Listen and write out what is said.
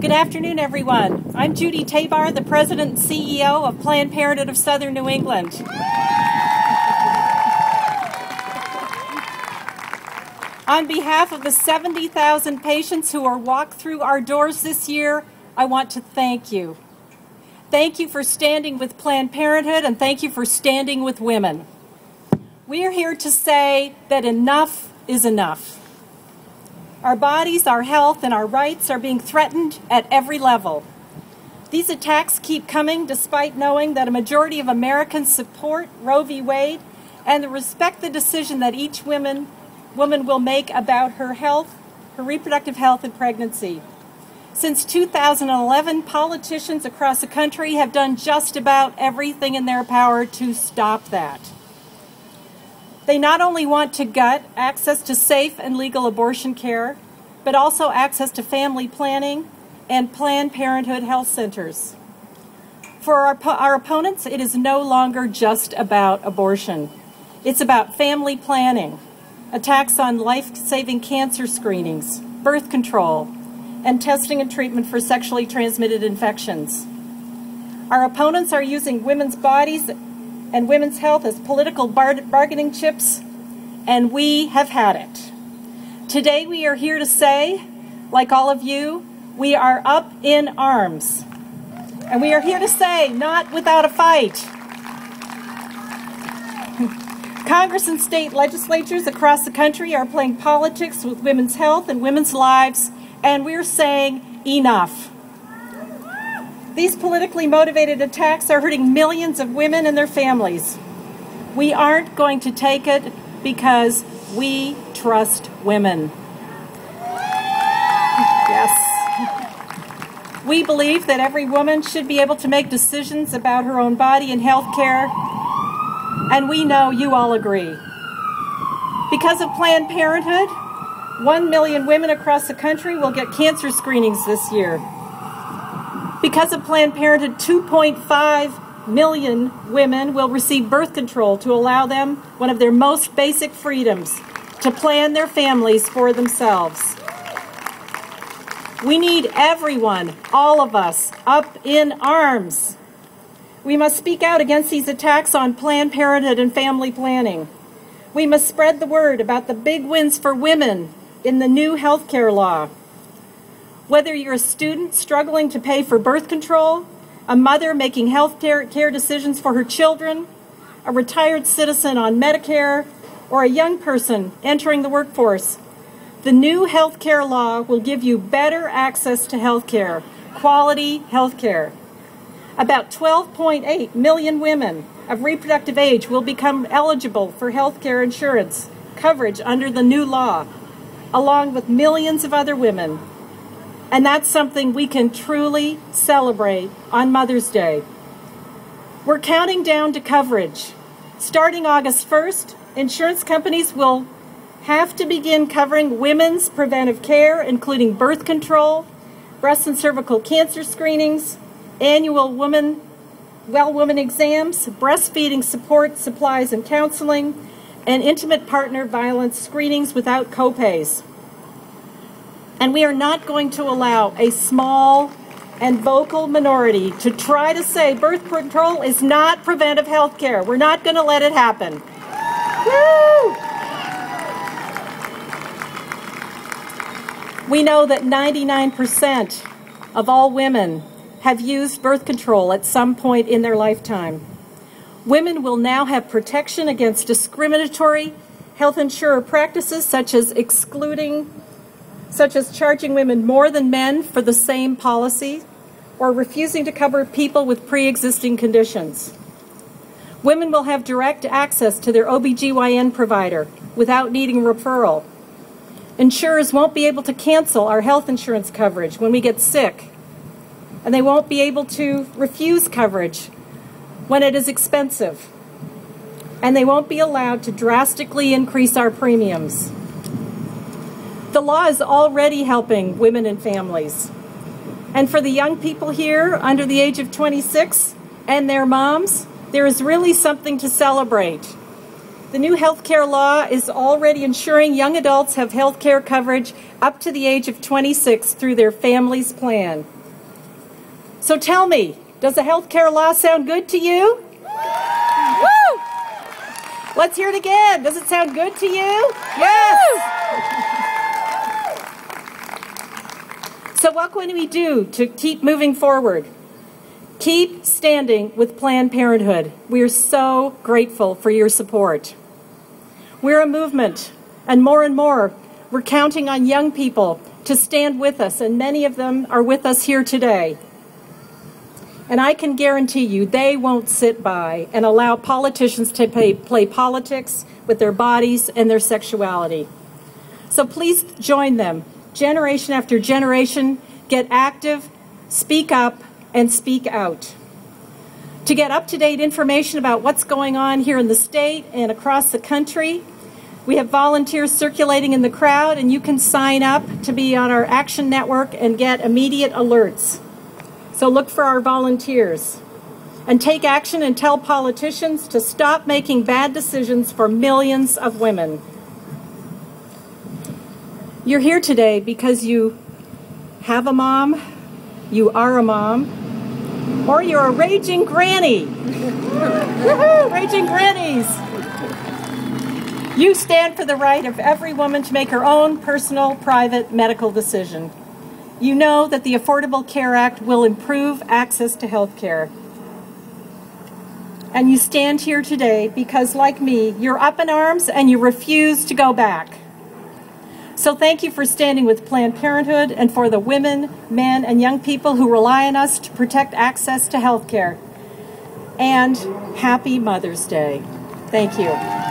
Good afternoon, everyone. I'm Judy Tabar, the President and CEO of Planned Parenthood of Southern New England. On behalf of the 70,000 patients who are walked through our doors this year, I want to thank you. Thank you for standing with Planned Parenthood, and thank you for standing with women. We are here to say that enough is enough. Our bodies, our health, and our rights are being threatened at every level. These attacks keep coming despite knowing that a majority of Americans support Roe v. Wade and respect the decision that each woman will make about her health, her reproductive health, and pregnancy. Since 2011, politicians across the country have done just about everything in their power to stop that. They not only want to gut access to safe and legal abortion care, but also access to family planning and Planned Parenthood health centers. For our opponents, it is no longer just about abortion. It's about family planning, attacks on life-saving cancer screenings, birth control, and testing and treatment for sexually transmitted infections. Our opponents are using women's bodies and women's health as political bargaining chips, and we have had it. Today we are here to say, like all of you, we are up in arms. And we are here to say, not without a fight. Congress and state legislatures across the country are playing politics with women's health and women's lives, and we're saying enough. These politically motivated attacks are hurting millions of women and their families. We aren't going to take it because we trust women. Yes. We believe that every woman should be able to make decisions about her own body and health care, and we know you all agree. Because of Planned Parenthood, 1 million women across the country will get cancer screenings this year. Because of Planned Parenthood, 2.5 million women will receive birth control to allow them one of their most basic freedoms, to plan their families for themselves. We need everyone, all of us, up in arms. We must speak out against these attacks on Planned Parenthood and family planning. We must spread the word about the big wins for women in the new health care law. Whether you're a student struggling to pay for birth control, a mother making health care decisions for her children, a retired citizen on Medicare, or a young person entering the workforce, the new health care law will give you better access to health care, quality health care. About 12.8 million women of reproductive age will become eligible for health care insurance coverage under the new law, along with millions of other women. And that's something we can truly celebrate on Mother's Day. We're counting down to coverage. Starting August 1st, insurance companies will have to begin covering women's preventive care, including birth control, breast and cervical cancer screenings, annual well-woman exams, breastfeeding support, supplies and counseling, and intimate partner violence screenings without copays. And we are not going to allow a small and vocal minority to try to say birth control is not preventive health care. We're not going to let it happen. Woo! We know that 99% of all women have used birth control at some point in their lifetime. Women will now have protection against discriminatory health insurer practices such as charging women more than men for the same policy, or refusing to cover people with pre-existing conditions. Women will have direct access to their OBGYN provider without needing referral. Insurers won't be able to cancel our health insurance coverage when we get sick, and they won't be able to refuse coverage when it is expensive, and they won't be allowed to drastically increase our premiums. The law is already helping women and families. And for the young people here under the age of 26 and their moms, there is really something to celebrate. The new health care law is already ensuring young adults have health care coverage up to the age of 26 through their family's plan. So tell me, does the health care law sound good to you? Woo! Let's hear it again. Does it sound good to you? Yes! So what can we do to keep moving forward? Keep standing with Planned Parenthood. We are so grateful for your support. We're a movement, and more, we're counting on young people to stand with us, and many of them are with us here today. And I can guarantee you they won't sit by and allow politicians to play politics with their bodies and their sexuality. So please join them. Generation after generation, get active, speak up, and speak out. To get up-to-date information about what's going on here in the state and across the country, we have volunteers circulating in the crowd, and you can sign up to be on our Action Network and get immediate alerts. So look for our volunteers. And take action and tell politicians to stop making bad decisions for millions of women. You're here today because you have a mom, you are a mom, or you're a raging granny. Woohoo, raging grannies. You stand for the right of every woman to make her own personal, private medical decision. You know that the Affordable Care Act will improve access to health care. And you stand here today because, like me, you're up in arms and you refuse to go back. So thank you for standing with Planned Parenthood and for the women, men, and young people who rely on us to protect access to health care. And happy Mother's Day. Thank you.